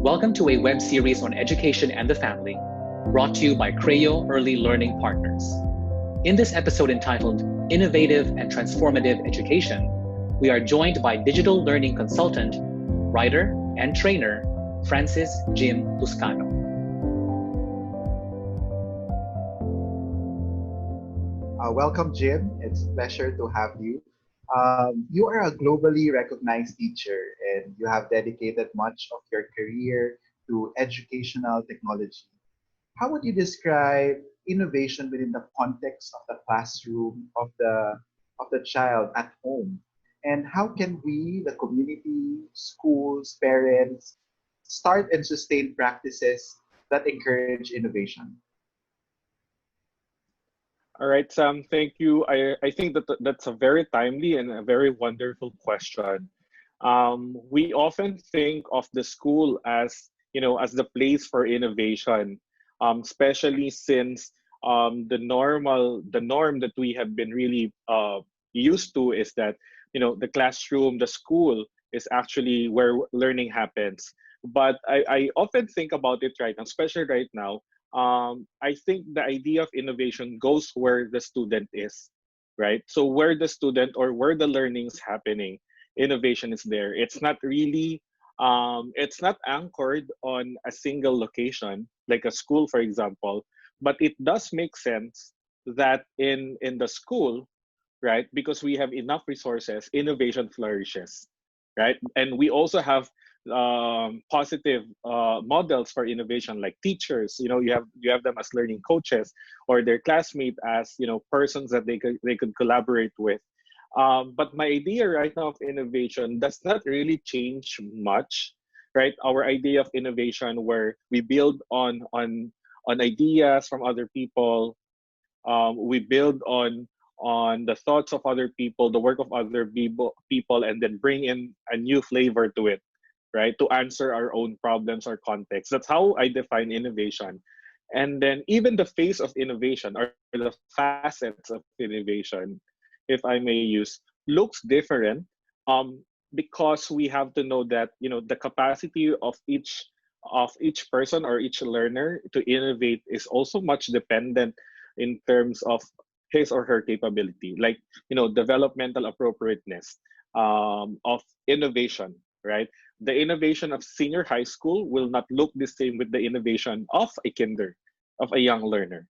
Welcome to a web series on education and the family, brought to you by Creo Early Learning Partners. In this episode entitled Innovative and Transformative Education, we are joined by digital learning consultant, writer, and trainer, Francis Jim Tuscano. Welcome, Jim. It's a pleasure to have you. You are a globally recognized teacher and you have dedicated much of your career to educational technology. How would you describe innovation within the context of the classroom of the child at home? And how can we, the community, schools, parents, start and sustain practices that encourage innovation? All right, Sam, thank you. I think that's a very timely and a very wonderful question. We often think of the school as, as the place for innovation, especially since the norm that we have been really used to is that, the classroom, the school is actually where learning happens. But I often think about it right now, especially right now. I think the idea of innovation goes where the student is, right? So where the student or where the learning is happening, innovation is there. It's not anchored on a single location, like a school, for example, but it does make sense that in the school, right, because we have enough resources, innovation flourishes, right? And we also have positive models for innovation, like teachers. You have them as learning coaches, or their classmates as persons that they could collaborate with. But my idea right now of innovation does not really change much, right? Our idea of innovation, where we build on ideas from other people, we build on the thoughts of other people, the work of other people, and then bring in a new flavor to it, right? To answer our own problems or context. That's how I define innovation. And then even the face of innovation, or the facets of innovation, if I may use, looks different, because we have to know that the capacity of each person or each learner to innovate is also much dependent in terms of his or her capability, like developmental appropriateness of innovation, right? The innovation of senior high school will not look the same with the innovation of of a young learner.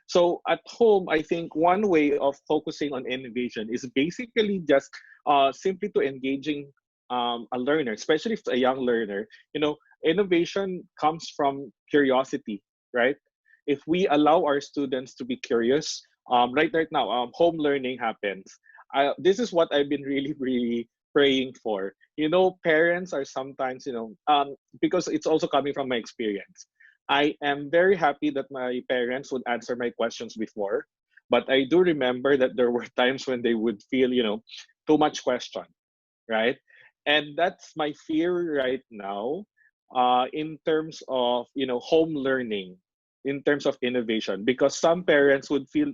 So at home, I think one way of focusing on innovation is basically just simply to engaging a learner, especially if it's a young learner. Innovation comes from curiosity, right? If we allow our students to be curious, right now, home learning happens. This is what I've been really, really praying for. Parents are sometimes, because it's also coming from my experience. I am very happy that my parents would answer my questions before, but I do remember that there were times when they would feel, too much question, right? And that's my fear right now, in terms of, home learning, in terms of innovation, because some parents would feel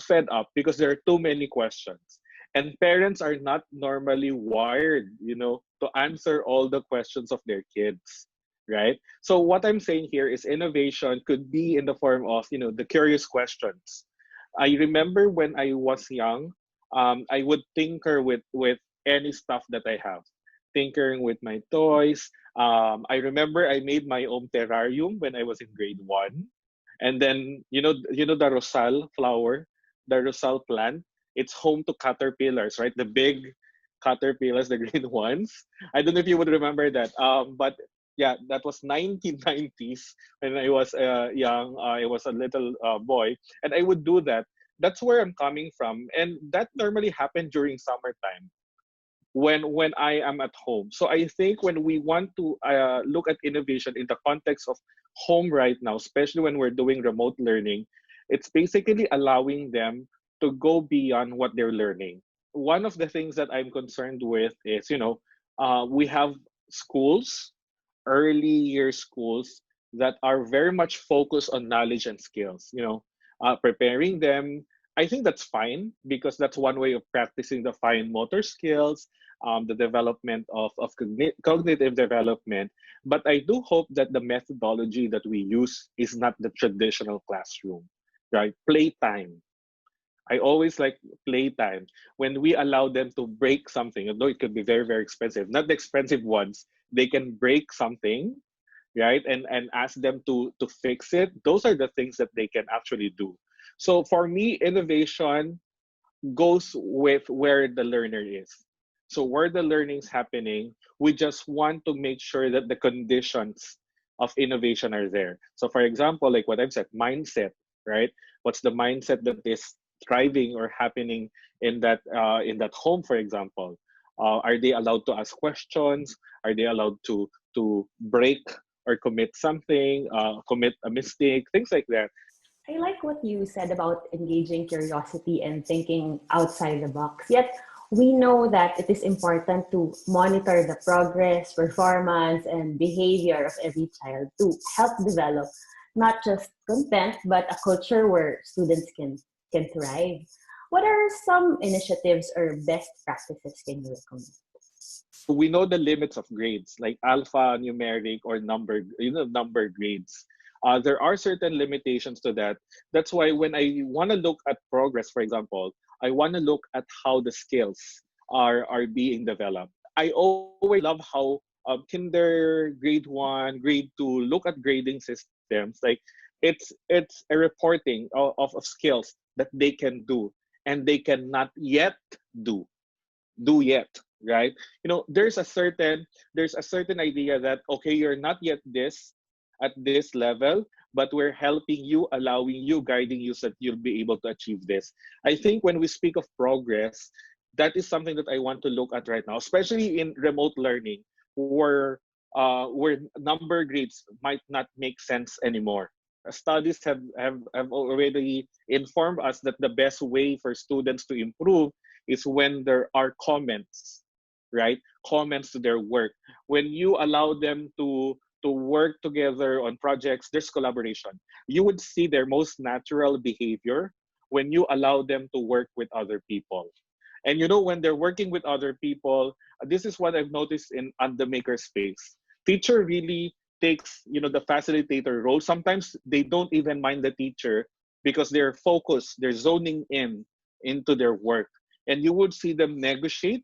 fed up because there are too many questions, and parents are not normally wired to answer all the questions of their kids, right? So what I'm saying here is innovation could be in the form of the curious questions. I remember when I was young, I would tinker with any stuff that I have, tinkering with my toys. I remember I made my own terrarium when I was in grade 1. And then the rosal flower, the rosal plant. It's home to caterpillars, right? The big caterpillars, the green ones. I don't know if you would remember that. But yeah, that was 1990s when I was young. I was a little boy, and I would do that. That's where I'm coming from, and that normally happened during summertime when I am at home. So I think when we want to look at innovation in the context of home right now, especially when we're doing remote learning, it's basically allowing them to go beyond what they're learning. One of the things that I'm concerned with is, we have schools, early year schools, that are very much focused on knowledge and skills, preparing them I think that's fine because that's one way of practicing the fine motor skills, the development of cognitive development. But I do hope that the methodology that we use is not the traditional classroom, right? Playtime. I always like playtime when we allow them to break something, although it could be very, very expensive, not the expensive ones. They can break something, right, and ask them to fix it. Those are the things that they can actually do. So for me, innovation goes with where the learner is. So where the learning is happening, we just want to make sure that the conditions of innovation are there. So for example, like what I've said, mindset, right? What's the mindset that is thriving or happening in that home, for example? Are they allowed to ask questions? Are they allowed to break or commit something, commit a mistake, things like that? I like what you said about engaging curiosity and thinking outside the box. Yet, we know that it is important to monitor the progress, performance, and behavior of every child to help develop not just content, but a culture where students can thrive. What are some initiatives or best practices can you recommend? We know the limits of grades like alpha numeric or number grades. There are certain limitations to that. That's why when I want to look at progress, for example, I want to look at how the skills are being developed. I always love how kinder, grade 1, grade 2 look at grading systems. Like it's a reporting of skills that they can do and they cannot yet do yet, right? There's a certain idea that okay, you're not yet this at this level, but we're helping you, allowing you, guiding you so that you'll be able to achieve this. I think when we speak of progress, that is something that I want to look at right now, especially in remote learning, where number grades might not make sense anymore. Studies have already informed us that the best way for students to improve is when there are comments, right? Comments to their work. When you allow them to work together on projects, there's collaboration. You would see their most natural behavior when you allow them to work with other people. And when they're working with other people, this is what I've noticed in on the maker space. Teacher really takes, the facilitator role. Sometimes they don't even mind the teacher because they're focused, they're zoning into their work. And you would see them negotiate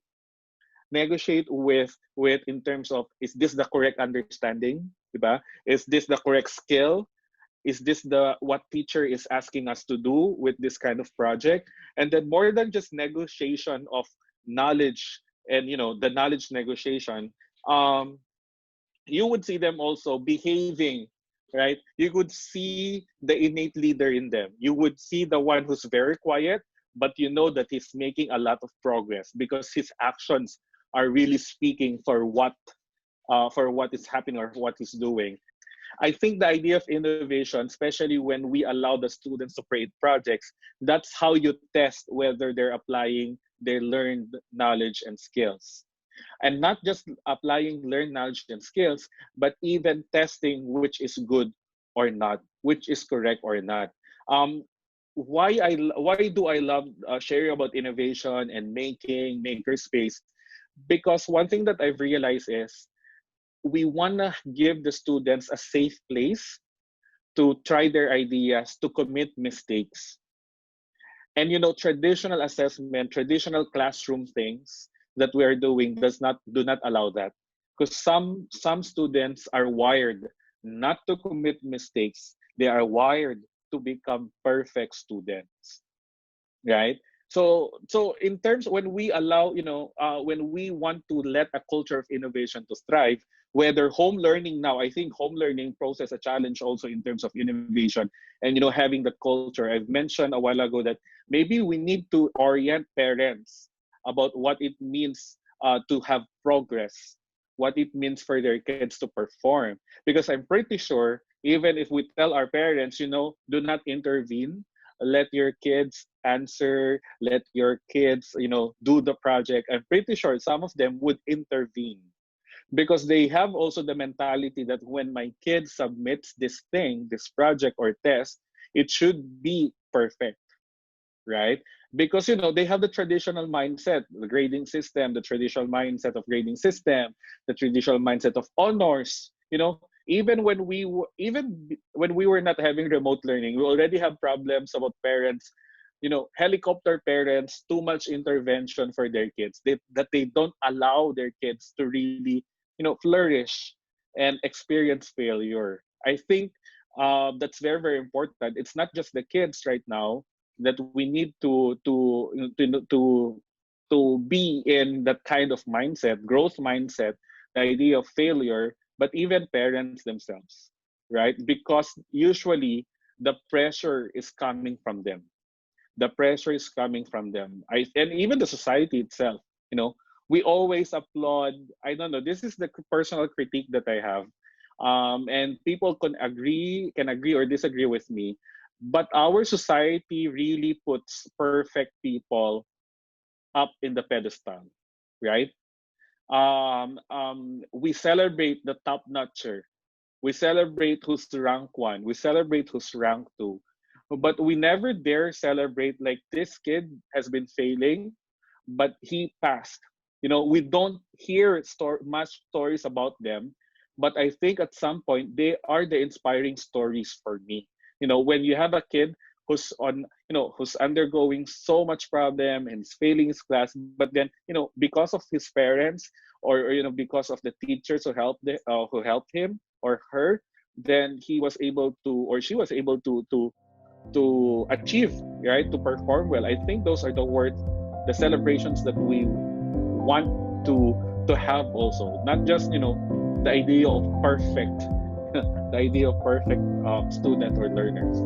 with in terms of, is this the correct understanding, diba? Is this the correct skill? Is this the what teacher is asking us to do with this kind of project? And then more than just negotiation of knowledge and the knowledge negotiation, you would see them also behaving, right? You could see the innate leader in them. You would see the one who's very quiet, but you know that he's making a lot of progress because his actions are really speaking for what is happening or what he's doing. I think the idea of innovation, especially when we allow the students to create projects, that's how you test whether they're applying their learned knowledge and skills. And not just applying learned knowledge and skills, but even testing which is good or not, which is correct or not. Um, why do I love sharing about innovation and making makerspace? Because one thing that I've realized is we want to give the students a safe place to try their ideas, to commit mistakes. And traditional assessment, traditional classroom things that we are doing do not allow that. Because some students are wired not to commit mistakes. They are wired to become perfect students, right? So in terms, when we allow, when we want to let a culture of innovation to thrive, whether home learning now, I think home learning poses a challenge also in terms of innovation and having the culture. I've mentioned a while ago that maybe we need to orient parents about what it means to have progress, what it means for their kids to perform. Because I'm pretty sure even if we tell our parents, do not intervene, let your kids answer, let your kids, do the project, I'm pretty sure some of them would intervene because they have also the mentality that when my kid submits this thing, this project or test, it should be perfect, right? Because they have the traditional mindset, the grading system, the traditional mindset of grading system, the traditional mindset of honors. Even when we were not having remote learning, we already have problems about parents, helicopter parents, too much intervention for their kids, that they don't allow their kids to really, flourish and experience failure. I think that's very, very important. It's not just the kids right now that we need to be in that kind of mindset, growth mindset, the idea of failure, but even parents themselves, right? Because usually the pressure is coming from them. The pressure is coming from them. And even the society itself, we always applaud. I don't know. This is the personal critique that I have, and people can agree or disagree with me. But our society really puts perfect people up in the pedestal, right? We celebrate the top notcher. We celebrate who's rank one. We celebrate who's rank two. But we never dare celebrate like this kid has been failing, but he passed. We don't hear much stories about them, but I think at some point they are the inspiring stories for me. When you have a kid who's undergoing so much problem and is failing his class, but then because of his parents, or because of the teachers who helped him or her, then he was able to, or she was able to achieve, right, to perform well. I think those are the celebrations that we want to have also, not just the idea of perfect the idea of perfect student or learners.